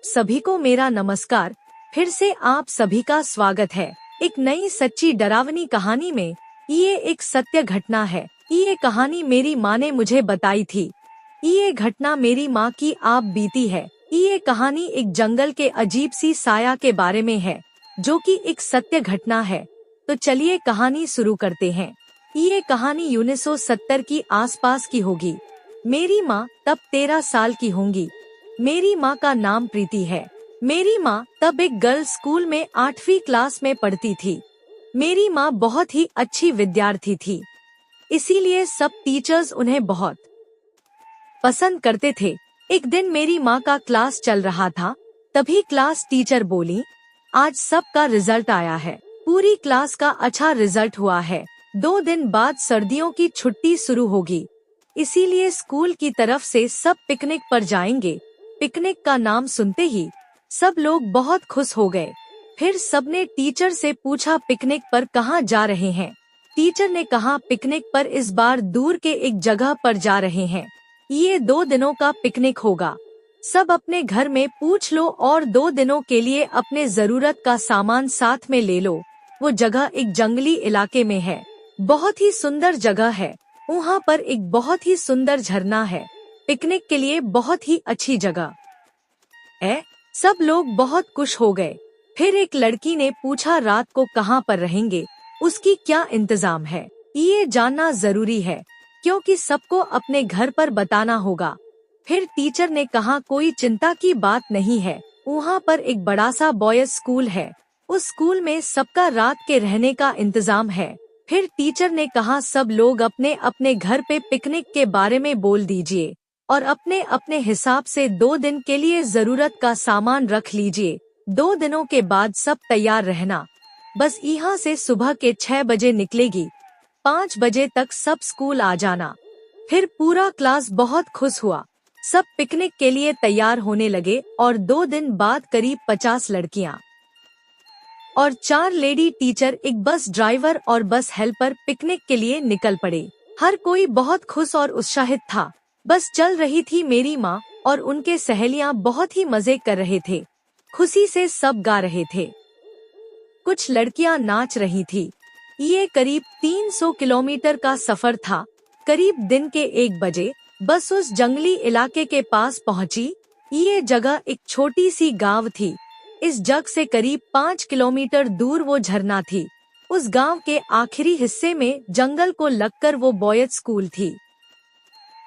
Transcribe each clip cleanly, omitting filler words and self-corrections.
आप सभी को मेरा नमस्कार। फिर से आप सभी का स्वागत है एक नई सच्ची डरावनी कहानी में। ये एक सत्य घटना है। ये कहानी मेरी माँ ने मुझे बताई थी। ये घटना मेरी माँ की आप बीती है। ये कहानी एक जंगल के अजीब सी साया के बारे में है, जो कि एक सत्य घटना है। तो चलिए कहानी शुरू करते हैं। ये कहानी 1970 की आसपास की होगी। मेरी माँ तब 13 साल की होंगी। मेरी माँ का नाम प्रीति है। मेरी माँ तब एक गर्ल्स स्कूल में 8वीं क्लास में पढ़ती थी। मेरी माँ बहुत ही अच्छी विद्यार्थी थी, इसीलिए सब टीचर्स उन्हें बहुत पसंद करते थे। एक दिन मेरी माँ का क्लास चल रहा था, तभी क्लास टीचर बोली, आज सबका रिजल्ट आया है। पूरी क्लास का अच्छा रिजल्ट हुआ है। 2 दिन बाद सर्दियों की छुट्टी शुरू होगी, इसीलिए स्कूल की तरफ से सब पिकनिक पर जाएंगे। पिकनिक का नाम सुनते ही सब लोग बहुत खुश हो गए। फिर सबने टीचर से पूछा, पिकनिक पर कहाँ जा रहे हैं? टीचर ने कहा, पिकनिक पर इस बार दूर के एक जगह पर जा रहे हैं। ये 2 दिनों का पिकनिक होगा। सब अपने घर में पूछ लो और 2 दिनों के लिए अपने जरूरत का सामान साथ में ले लो। वो जगह एक जंगली इलाके में है। बहुत ही सुंदर जगह है। वहाँ पर एक बहुत ही सुंदर झरना है। पिकनिक के लिए बहुत ही अच्छी जगह है। सब लोग बहुत खुश हो गए। फिर एक लड़की ने पूछा, रात को कहाँ पर रहेंगे? उसकी क्या इंतजाम है? ये जानना जरूरी है, क्योंकि सबको अपने घर पर बताना होगा। फिर टीचर ने कहा, कोई चिंता की बात नहीं है। वहाँ पर एक बड़ा सा बॉयज स्कूल है। उस स्कूल में सबका रात के रहने का इंतजाम है। फिर टीचर ने कहा, सब लोग अपने अपने घर पे पिकनिक के बारे में बोल दीजिए और अपने अपने हिसाब से 2 दिन के लिए जरूरत का सामान रख लीजिए। 2 दिनों के बाद सब तैयार रहना। बस यहाँ से सुबह के 6 बजे निकलेगी। 5 बजे तक सब स्कूल आ जाना। फिर पूरा क्लास बहुत खुश हुआ। सब पिकनिक के लिए तैयार होने लगे और 2 दिन बाद करीब 50 लड़कियाँ और 4 लेडी टीचर, एक बस ड्राइवर और बस हेल्पर पिकनिक के लिए निकल पड़े। हर कोई बहुत खुश और उत्साहित था। बस चल रही थी। मेरी माँ और उनके सहेलियाँ बहुत ही मजे कर रहे थे। खुशी से सब गा रहे थे। कुछ लड़कियाँ नाच रही थी। ये करीब 300 किलोमीटर का सफर था। करीब दिन के 1 बजे बस उस जंगली इलाके के पास पहुँची। ये जगह एक छोटी सी गांव थी। इस जगह से करीब 5 किलोमीटर दूर वो झरना थी। उस गांव के आखिरी हिस्से में जंगल को लगकर वो बॉयज स्कूल थी।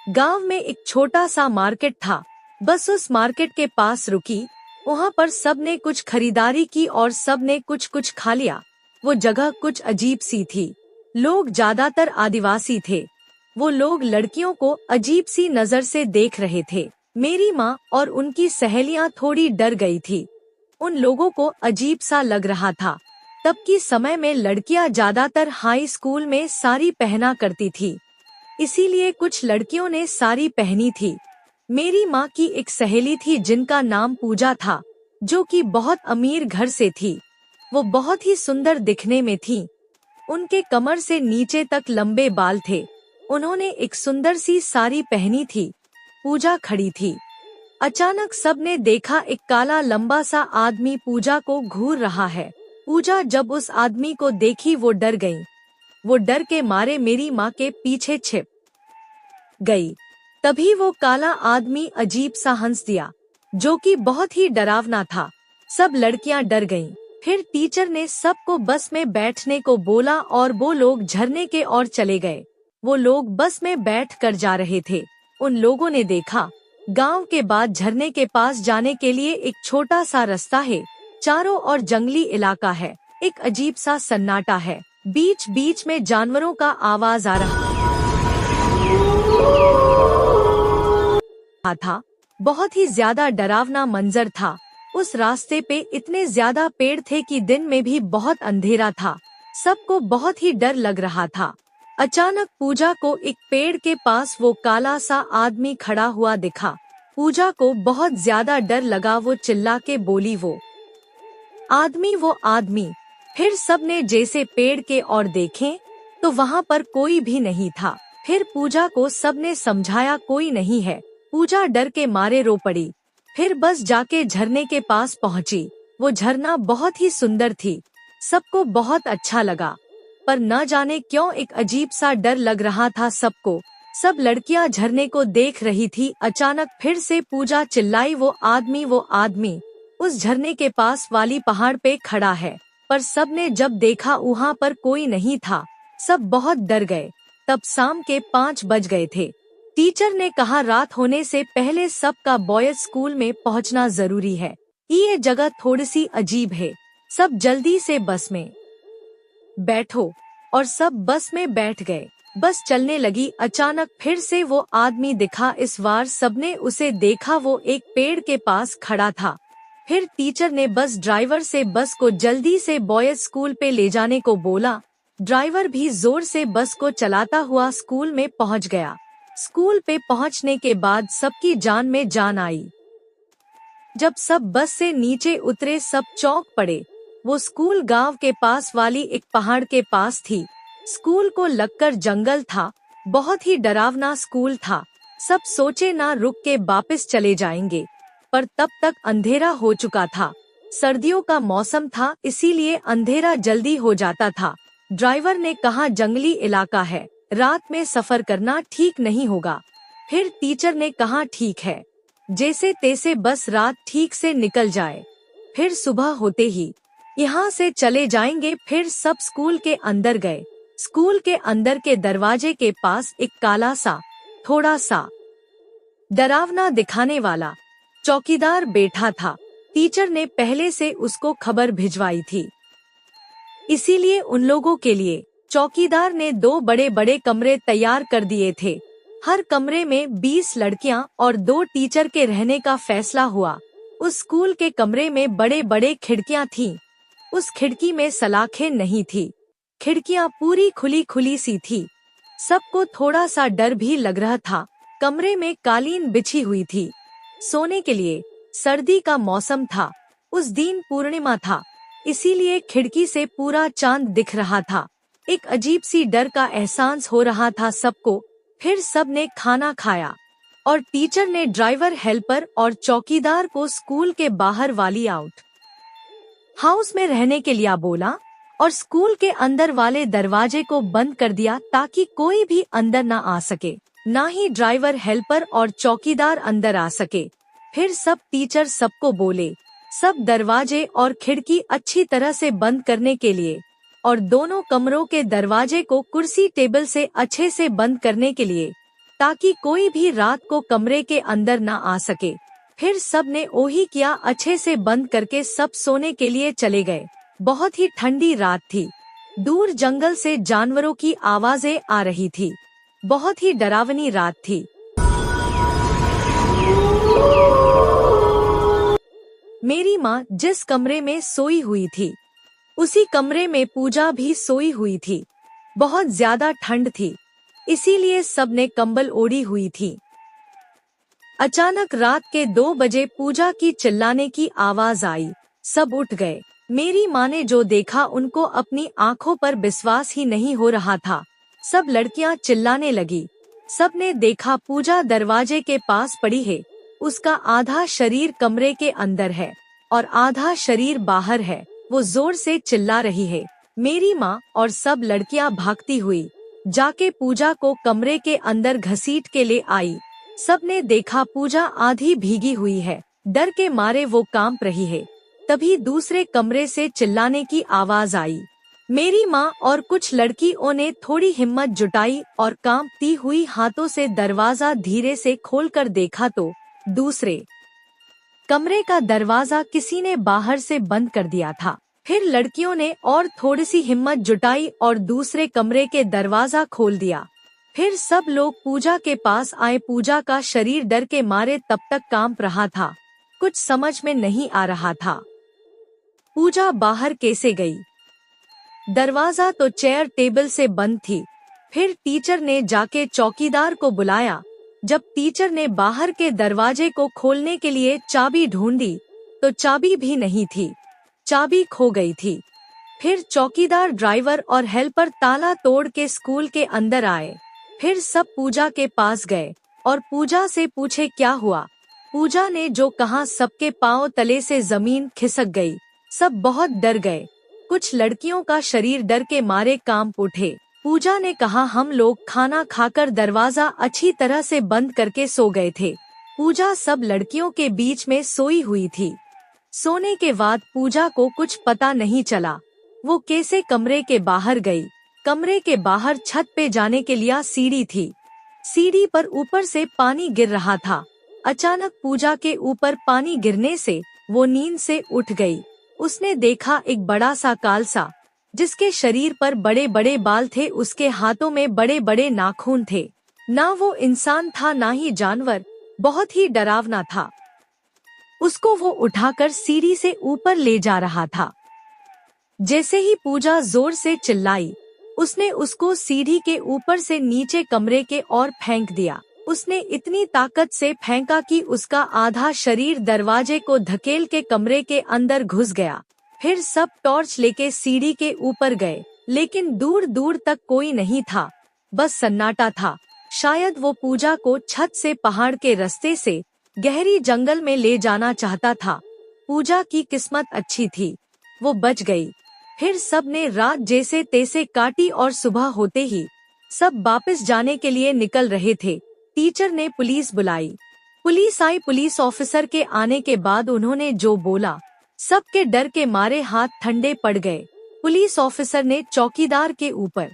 गांव में एक छोटा सा मार्केट था। बस उस मार्केट के पास रुकी। वहाँ पर सब ने कुछ खरीदारी की और सब ने कुछ कुछ खा लिया। वो जगह कुछ अजीब सी थी। लोग ज्यादातर आदिवासी थे। वो लोग लड़कियों को अजीब सी नजर से देख रहे थे। मेरी माँ और उनकी सहेलियाँ थोड़ी डर गई थी। उन लोगों को अजीब सा लग रहा था। तब की समय में लड़कियां ज्यादातर हाई स्कूल में साड़ी पहना करती थी, इसीलिए कुछ लड़कियों ने साड़ी पहनी थी। मेरी माँ की एक सहेली थी जिनका नाम पूजा था, जो कि बहुत अमीर घर से थी। वो बहुत ही सुंदर दिखने में थी। उनके कमर से नीचे तक लंबे बाल थे। उन्होंने एक सुंदर सी साड़ी पहनी थी। पूजा खड़ी थी। अचानक सबने देखा, एक काला लंबा सा आदमी पूजा को घूर रहा है। पूजा जब उस आदमी को देखी वो डर गई। वो डर के मारे मेरी माँ के पीछे छिप गई। तभी वो काला आदमी अजीब सा हंस दिया, जो कि बहुत ही डरावना था। सब लड़कियां डर गईं। फिर टीचर ने सबको बस में बैठने को बोला और वो लोग झरने के ओर चले गए। वो लोग बस में बैठ कर जा रहे थे। उन लोगों ने देखा, गांव के बाद झरने के पास जाने के लिए एक छोटा सा रास्ता है। चारों ओर जंगली इलाका है। एक अजीब सा सन्नाटा है। बीच बीच में जानवरों का आवाज आ रहा था। बहुत ही ज्यादा डरावना मंजर था। उस रास्ते पे इतने ज्यादा पेड़ थे कि दिन में भी बहुत अंधेरा था। सबको बहुत ही डर लग रहा था। अचानक पूजा को एक पेड़ के पास वो काला सा आदमी खड़ा हुआ दिखा। पूजा को बहुत ज्यादा डर लगा। वो चिल्ला के बोली, वो आदमी। फिर सबने जैसे पेड़ के ओर देखे तो वहाँ पर कोई भी नहीं था। फिर पूजा को सबने समझाया, कोई नहीं है। पूजा डर के मारे रो पड़ी। फिर बस जाके झरने के पास पहुंची। वो झरना बहुत ही सुंदर थी, सबको बहुत अच्छा लगा, पर न जाने क्यों एक अजीब सा डर लग रहा था सबको। सब लड़कियां झरने को देख रही थी। अचानक फिर से पूजा चिल्लाई, वो आदमी उस झरने के पास वाली पहाड़ पे खड़ा है। पर सबने जब देखा वहाँ पर कोई नहीं था, सब बहुत डर गए। तब शाम के 5 बज गए थे। टीचर ने कहा रात होने से पहले सबका बॉयज स्कूल में पहुँचना जरूरी है। ये जगह थोड़ी सी अजीब है, सब जल्दी से बस में बैठो। और सब बस में बैठ गए। बस चलने लगी। अचानक फिर से वो आदमी दिखा। इस बार सबने उसे देखा, वो एक पेड़ के पास खड़ा था। फिर टीचर ने बस ड्राइवर से बस को जल्दी से बॉयज स्कूल पे ले जाने को बोला। ड्राइवर भी जोर से बस को चलाता हुआ स्कूल में पहुंच गया। स्कूल पे पहुंचने के बाद सबकी जान में जान आई। जब सब बस से नीचे उतरे सब चौंक पड़े। वो स्कूल गांव के पास वाली एक पहाड़ के पास थी। स्कूल को लगकर जंगल था, बहुत ही डरावना स्कूल था। सब सोचे ना रुक के वापस चले जाएंगे, पर तब तक अंधेरा हो चुका था। सर्दियों का मौसम था, इसीलिए अंधेरा जल्दी हो जाता था। ड्राइवर ने कहा जंगली इलाका है, रात में सफर करना ठीक नहीं होगा। फिर टीचर ने कहा ठीक है, जैसे तैसे बस रात ठीक से निकल जाए, फिर सुबह होते ही यहाँ से चले जाएंगे। फिर सब स्कूल के अंदर गए। स्कूल के अंदर के दरवाजे के पास एक काला सा, थोड़ा सा डरावना दिखाने वाला चौकीदार बैठा था। टीचर ने पहले से उसको खबर भिजवाई थी, इसीलिए उन लोगों के लिए चौकीदार ने 2 बड़े बड़े कमरे तैयार कर दिए थे। हर कमरे में 20 लड़कियां और 2 टीचर के रहने का फैसला हुआ। उस स्कूल के कमरे में बड़े बड़े खिड़कियां थीं। उस खिड़की में सलाखें नहीं थी, खिड़कियां पूरी खुली खुली सी थी। सबको थोड़ा सा डर भी लग रहा था। कमरे में कालीन बिछी हुई थी सोने के लिए। सर्दी का मौसम था, उस दिन पूर्णिमा था, इसीलिए खिड़की से पूरा चांद दिख रहा था। एक अजीब सी डर का एहसास हो रहा था सबको। फिर सबने खाना खाया और टीचर ने ड्राइवर, हेल्पर और चौकीदार को स्कूल के बाहर वाली आउट हाउस में रहने के लिए बोला और स्कूल के अंदर वाले दरवाजे को बंद कर दिया ताकि कोई भी अंदर न आ सके, ना ही ड्राइवर, हेल्पर और चौकीदार अंदर आ सके। फिर सब टीचर सबको बोले सब दरवाजे और खिड़की अच्छी तरह से बंद करने के लिए और दोनों कमरों के दरवाजे को कुर्सी टेबल से अच्छे से बंद करने के लिए, ताकि कोई भी रात को कमरे के अंदर न आ सके। फिर सब ने वही किया, अच्छे से बंद करके सब सोने के लिए चले गए। बहुत ही ठंडी रात थी। दूर जंगल से जानवरों की आवाजें आ रही थी। बहुत ही डरावनी रात थी। मेरी माँ जिस कमरे में सोई हुई थी, उसी कमरे में पूजा भी सोई हुई थी। बहुत ज्यादा ठंड थी, इसीलिए सबने कंबल ओढ़ी हुई थी। अचानक रात के 2 बजे पूजा की चिल्लाने की आवाज आई। सब उठ गए। मेरी माँ ने जो देखा उनको अपनी आंखों पर विश्वास ही नहीं हो रहा था। सब लड़कियां चिल्लाने लगी। सबने देखा पूजा दरवाजे के पास पड़ी है। उसका आधा शरीर कमरे के अंदर है और आधा शरीर बाहर है। वो जोर से चिल्ला रही है। मेरी माँ और सब लड़कियां भागती हुई जाके पूजा को कमरे के अंदर घसीट के ले आई। सबने देखा पूजा आधी भीगी हुई है। डर के मारे वो कांप रही है। तभी दूसरे कमरे से चिल्लाने की आवाज आई। मेरी माँ और कुछ लड़कियों ने थोड़ी हिम्मत जुटाई और कांपती हुई हाथों से दरवाजा धीरे से खोलकर देखा तो दूसरे कमरे का दरवाजा किसी ने बाहर से बंद कर दिया था। फिर लड़कियों ने और थोड़ी सी हिम्मत जुटाई और दूसरे कमरे के दरवाजा खोल दिया। फिर सब लोग पूजा के पास आए। पूजा का शरीर डर के मारे तब तक कांप रहा था, कुछ समझ में नहीं आ रहा था। पूजा बाहर कैसे गई? दरवाजा तो चेयर टेबल से बंद थी। फिर टीचर ने जाके चौकीदार को बुलाया। जब टीचर ने बाहर के दरवाजे को खोलने के लिए चाबी ढूंढी तो चाबी भी नहीं थी, चाबी खो गई थी। फिर चौकीदार, ड्राइवर और हेल्पर ताला तोड़ के स्कूल के अंदर आए। फिर सब पूजा के पास गए और पूजा से पूछे क्या हुआ। पूजा ने जो कहा सबके पांव तले से जमीन खिसक गई। सब बहुत डर गए। कुछ लड़कियों का शरीर डर के मारे कांप उठे। पूजा ने कहा हम लोग खाना खाकर दरवाजा अच्छी तरह से बंद करके सो गए थे। पूजा सब लड़कियों के बीच में सोई हुई थी। सोने के बाद पूजा को कुछ पता नहीं चला। वो कैसे कमरे के बाहर गई। कमरे के बाहर छत पे जाने के लिए सीढ़ी थी। सीढ़ी पर ऊपर से पानी गिर रहा था। अचानक पूजा के ऊपर पानी गिरने से वो नींद से उठ गई। उसने देखा एक बड़ा सा कालसा, जिसके शरीर पर बड़े बड़े बाल थे, उसके हाथों में बड़े बड़े नाखून थे। ना वो इंसान था ना ही जानवर, बहुत ही डरावना था। उसको वो उठाकर सीढ़ी से ऊपर ले जा रहा था। जैसे ही पूजा जोर से चिल्लाई, उसने उसको सीढ़ी के ऊपर से नीचे कमरे के ओर फेंक दिया। उसने इतनी ताकत से फेंका कि उसका आधा शरीर दरवाजे को धकेल के कमरे के अंदर घुस गया। फिर सब टॉर्च लेके सीढ़ी के ऊपर गए, लेकिन दूर दूर तक कोई नहीं था, बस सन्नाटा था। शायद वो पूजा को छत से पहाड़ के रास्ते से गहरी जंगल में ले जाना चाहता था। पूजा की किस्मत अच्छी थी, वो बच गई। फिर सब ने रात जैसे तैसे काटी और सुबह होते ही सब वापस जाने के लिए निकल रहे थे। टीचर ने पुलिस बुलाई। पुलिस आई। पुलिस ऑफिसर के आने के बाद उन्होंने जो बोला, सबके डर के मारे हाथ ठंडे पड़ गए। पुलिस ऑफिसर ने चौकीदार के ऊपर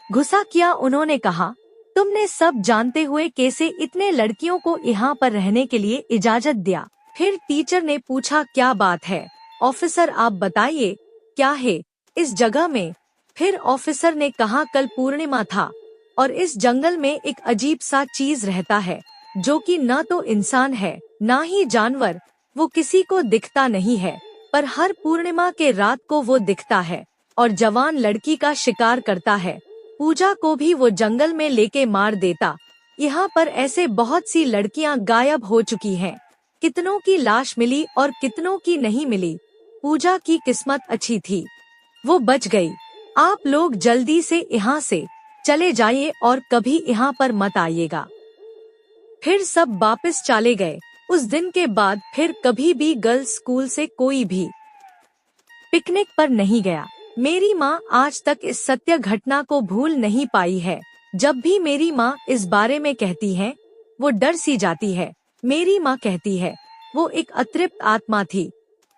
गुस्सा किया। उन्होंने कहा, तुमने सब जानते हुए कैसे इतने लड़कियों को यहाँ पर रहने के लिए इजाजत दिया? फिर टीचर ने पूछा, क्या बात है ऑफिसर, आप बताइए क्या है इस जगह में? फिर ऑफिसर ने कहा, कल पूर्णिमा था और इस जंगल में एक अजीब सा चीज रहता है, जो कि न तो इंसान है ना ही जानवर। वो किसी को दिखता नहीं है, पर हर पूर्णिमा के रात को वो दिखता है और जवान लड़की का शिकार करता है। पूजा को भी वो जंगल में लेके मार देता। यहाँ पर ऐसे बहुत सी लड़कियाँ गायब हो चुकी हैं। कितनों की लाश मिली और कितनों की नहीं मिली। पूजा की किस्मत अच्छी थी, वो बच गई। आप लोग जल्दी से यहाँ से चले जाइए और कभी यहाँ पर मत आइएगा। फिर सब वापस चले गए। उस दिन के बाद फिर कभी भी गर्ल्स स्कूल से कोई भी पिकनिक पर नहीं गया। मेरी माँ आज तक इस सत्य घटना को भूल नहीं पाई है। जब भी मेरी माँ इस बारे में कहती है, वो डर सी जाती है। मेरी माँ कहती है, वो एक अतृप्त आत्मा थी,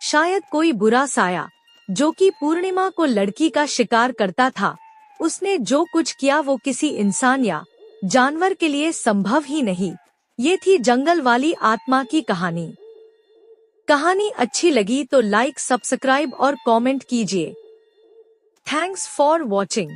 शायद कोई बुरा साया, जो कि पूर्णिमा को लड़की का शिकार करता था। उसने जो कुछ किया वो किसी इंसान या जानवर के लिए संभव ही नहीं। ये थी जंगल वाली आत्मा की कहानी। कहानी अच्छी लगी तो लाइक, सब्सक्राइब और कमेंट कीजिए। Thanks for watching.